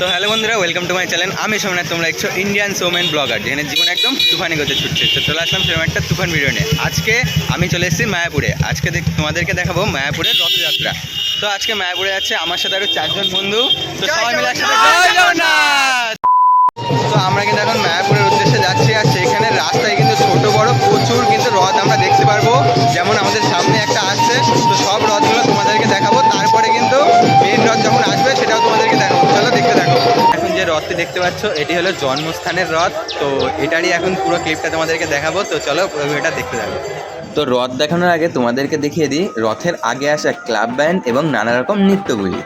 তো হ্যালো বন্ধুরা, welcome to my channel. আমি সোমনাথ, তোমরা দেখছো ইন্ডিয়ান সোমেন ব্লগার, যেখানে জীবন একদম তুফানি গতি ছুটছে। তো চলে আসলাম সেরকম একটা তুফান ভিডিও নিয়ে। আজকে আমি চলে এসেছি মায়াপুরে। আজকে তোমাদেরকে দেখাবো মায়াপুরের রথযাত্রা। তো আজকে মায়াপুরে আছে আমার সাথে আরও 4 জন বন্ধু। তো সবাই মিলে একসাথে জয় জগন্নাথ। তো আমরা কিন্তু এখন মায়াপুরের উদ্দেশ্যে যাচ্ছি, আর সেইখানে রাস্তায় কিন্তু ছোট বড় প্রচুর কিন্তু রথ আমরা দেখতে পারবো। যেমন আমাদের সামনে একটা আসছে, তো সব রথগুলো তোমাদেরকে দেখাবো। তারপরে কিন্তু মেন রথ যখন আসবে সেটাও তোমাদেরকে দেখাবো। চলো দেখতে থাকো। এখন যে রথটি দেখতে পাচ্ছ এটি হলো জন্মস্থানের রথ। তো এটারই এখন পুরো ক্লিপটা তোমাদেরকে দেখাবো। তো চলো এটা দেখতে থাকো। তো রথ দেখানোর আগে তোমাদেরকে দেখিয়ে দিই রথের আগে আসা ক্লাব ব্যান্ড এবং নানা রকম নৃত্যগুলি।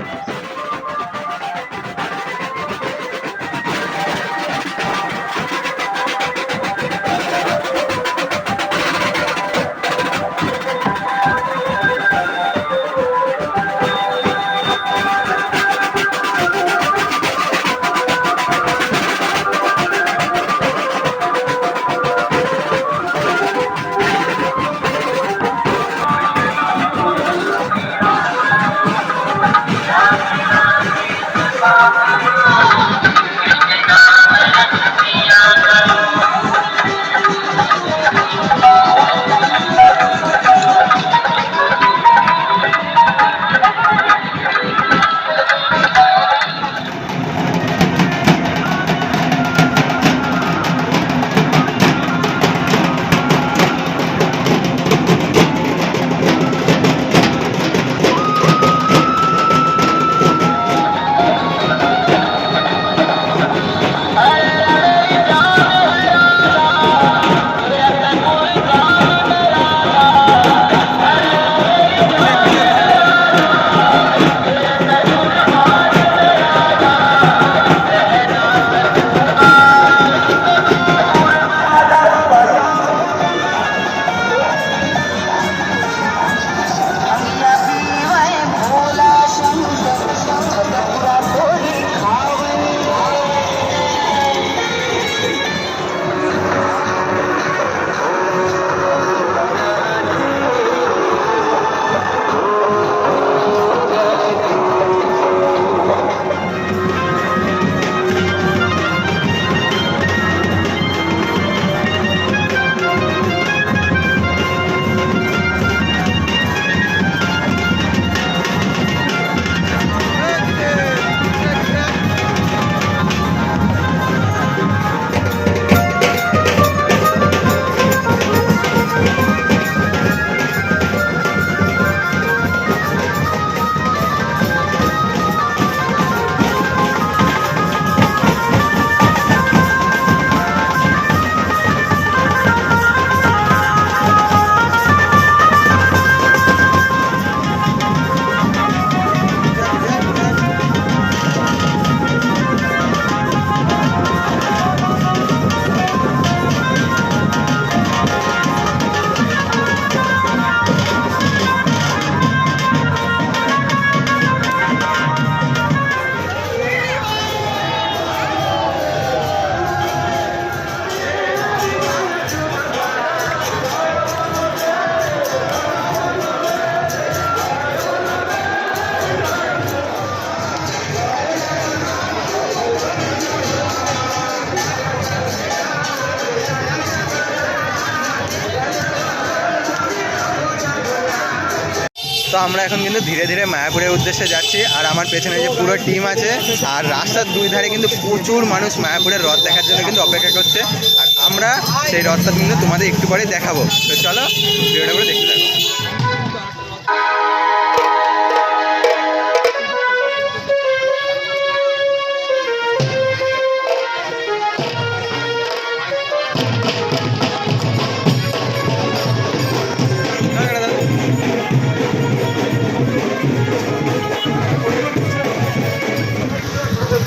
তো আমরা এখন কিন্তু ধীরে ধীরে মায়াপুরের উদ্দেশ্যে যাচ্ছি, আর আমার পেছনে যে পুরো টিম আছে, আর রাস্তার দুই ধারে কিন্তু প্রচুর মানুষ মায়াপুরের রথ দেখার জন্য কিন্তু অপেক্ষা করছে। আর আমরা সেই রথটা কিন্তু তোমাদের একটু পরে দেখাবো। তো চলো ভিডিওটা করে দেখতে থাকো।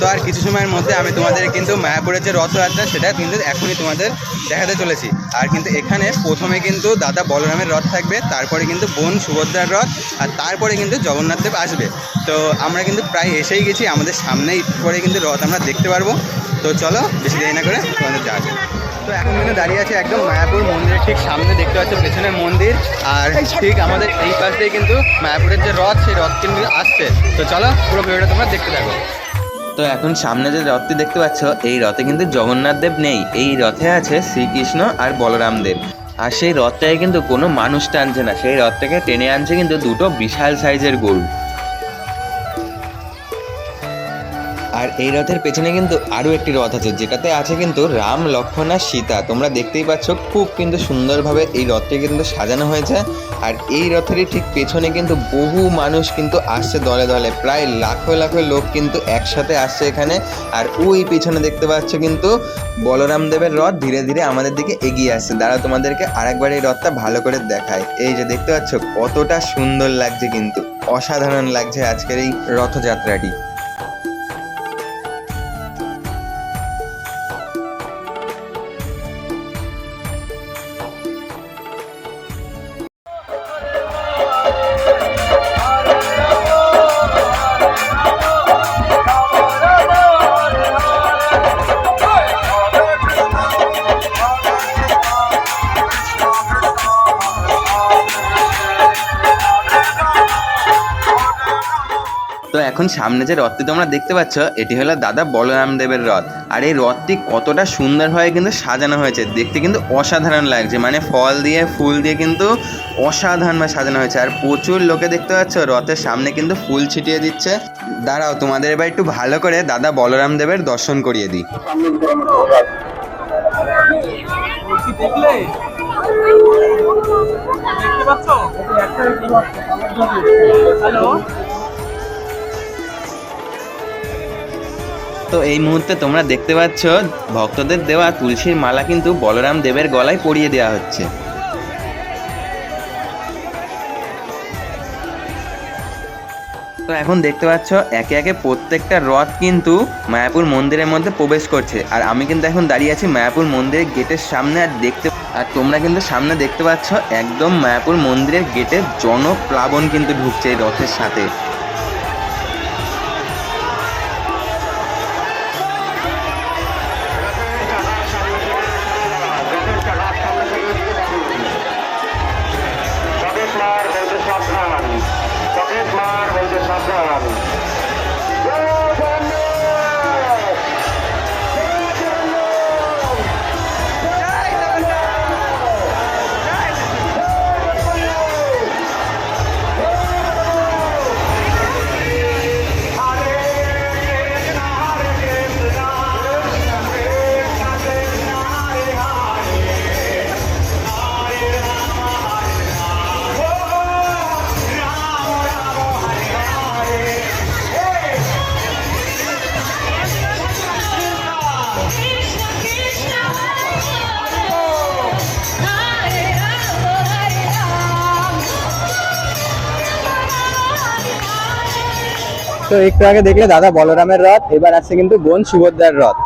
তো আর কিছু সময়ের মধ্যে আমি তোমাদের কিন্তু মায়াপুরের যে রথযাত্রা সেটা কিন্তু এখনই তোমাদের দেখাতে চলেছি। আর কিন্তু এখানে প্রথমে কিন্তু দাদা বলরামের রথ থাকবে, তারপরে কিন্তু বোন সুভদ্রার রথ, আর তারপরে কিন্তু জগন্নাথ দেব আসবে। তো আমরা কিন্তু প্রায় এসেই গেছি, আমাদের সামনেই পরে কিন্তু রথ আমরা দেখতে পারবো। তো চলো বেশি দেরি না করে তোমাদের যাওয়া যাক। তো এখন কিন্তু দাঁড়িয়ে আছে একদম মায়াপুর মন্দিরের ঠিক সামনে, দেখতে পাচ্ছ পেছনের মন্দির, আর ঠিক আমাদের এই পাশ দিয়ে কিন্তু মায়াপুরের যে রথ সেই রথ কিন্তু আসছে। তো চলো পুরো ভিডিওটা তোমরা দেখতে থাকো। তো এখন সামনে যে রথটি দেখতে পাচ্ছ, এই রথে কিন্তু জগন্নাথ দেব নেই, এই রথে আছে শ্রীকৃষ্ণ আর বলরাম দেব। আর সেই রথটাকে কিন্তু কোনো মানুষ টানছে না, সেই রথটাকে টেনে আনছে কিন্তু দুটো বিশাল সাইজের গরু। আর এই রথের পেছনে কিন্তু আরও একটি রথ আছে, যেটাতে আছে কিন্তু রাম, লক্ষ্মণ আর সীতা। তোমরা দেখতেই পাচ্ছ খুব কিন্তু সুন্দরভাবে এই রথটি কিন্তু সাজানো হয়েছে। আর এই রথেরই ঠিক পেছনে কিন্তু বহু মানুষ কিন্তু আসছে দলে দলে, প্রায় লাখো লাখো লোক কিন্তু একসাথে আসছে এখানে। আর ওই পেছনে দেখতে পাচ্ছ কিন্তু বলরাম দেবের রথ ধীরে ধীরে আমাদের দিকে এগিয়ে আসছে। দাঁড়াও তোমাদেরকে আরেকবার এই রথটা ভালো করে দেখায়। এই যে দেখতে পাচ্ছ কতটা সুন্দর লাগছে, কিন্তু অসাধারণ লাগছে আজকের এই রথযাত্রাটি। তো এখন সামনে যে রথটি তোমরা দেখতে পাচ্ছ, এটি হলো দাদা বলরাম দেবের রথ। আর এই রথটি কতটা সুন্দরভাবে কিন্তু সাজানো হয়েছে, দেখতে কিন্তু অসাধারণ লাগছে, মানে ফল দিয়ে ফুল দিয়ে কিন্তু অসাধারণভাবে সাজানো হয়েছে। আর প্রচুর লোকে দেখতে পাচ্ছ রথের সামনে কিন্তু ফুল ছিটিয়ে দিচ্ছে। দাঁড়াও তোমাদের এবার একটু ভালো করে দাদা বলরাম দেবের দর্শন করিয়ে দিই। তো এই মুহূর্তে তোমরা দেখতে পাচ্ছ ভক্তদের দেওয়া তুলসীর মালা কিন্তু বলরাম দেবের গলায় পরিয়ে দেওয়া হচ্ছে। তো এখন দেখতে পাচ্ছ একে একে প্রত্যেকটা রথ কিন্তু মায়াপুর মন্দিরের মধ্যে প্রবেশ করছে। আর আমি কিন্তু এখন দাঁড়িয়ে আছি মায়াপুর মন্দিরের গেটের সামনে। আর তোমরা কিন্তু সামনে দেখতে পাচ্ছ একদম মায়াপুর মন্দিরের গেটের জনপ্লাবন কিন্তু ঢুকছে এই রথের সাথে। তো একটু আগে দেখলে দাদা বলরামের রথ, এবার আসছে কিন্তু বোন সুভদ্রার রথ।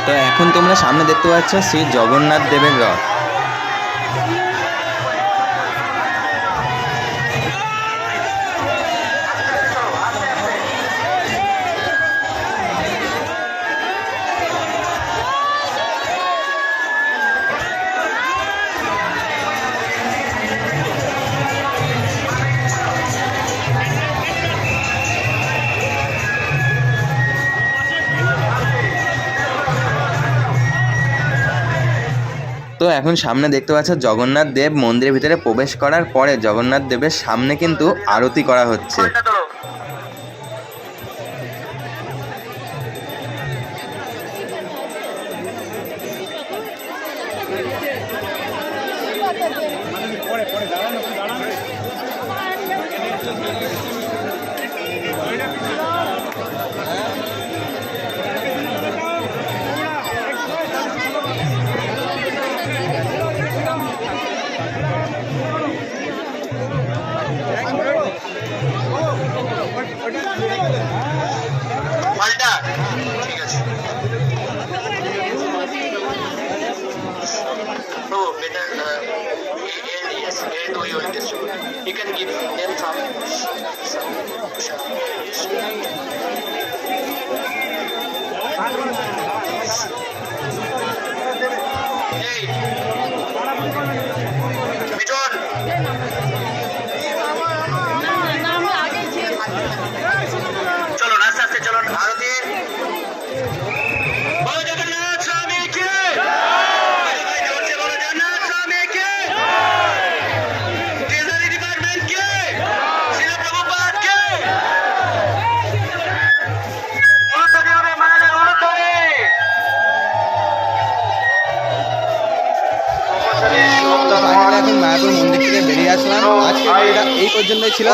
তো এখন তোমরা সামনে দেখতে পাচ্ছ শ্রী জগন্নাথ দেবের রথ। তো এখন সামনে দেখতে পাচ্ছ জগন্নাথ দেব মন্দিরের ভিতরে প্রবেশ করার পরে জগন্নাথ দেবের সামনে কিন্তু আরতি করা হচ্ছে। You can give them Hey, Bijon. চলো আস্তে আস্তে চলো আরতি বলো জগন্নাথ স্বামী কে ভাই জোরছে বলো জগন্নাথ স্বামী কে ট্রেজারি ডিপার্টমেন্ট কে শ্রীল প্রভুপাদ কে অনুত্তরে হবে মায়ের অনুত্তরে এখন মায়াপুর মন্দির থেকে বেরিয়ে আসলাম। আজকের ভিডিওটা এই পর্যন্তই ছিল।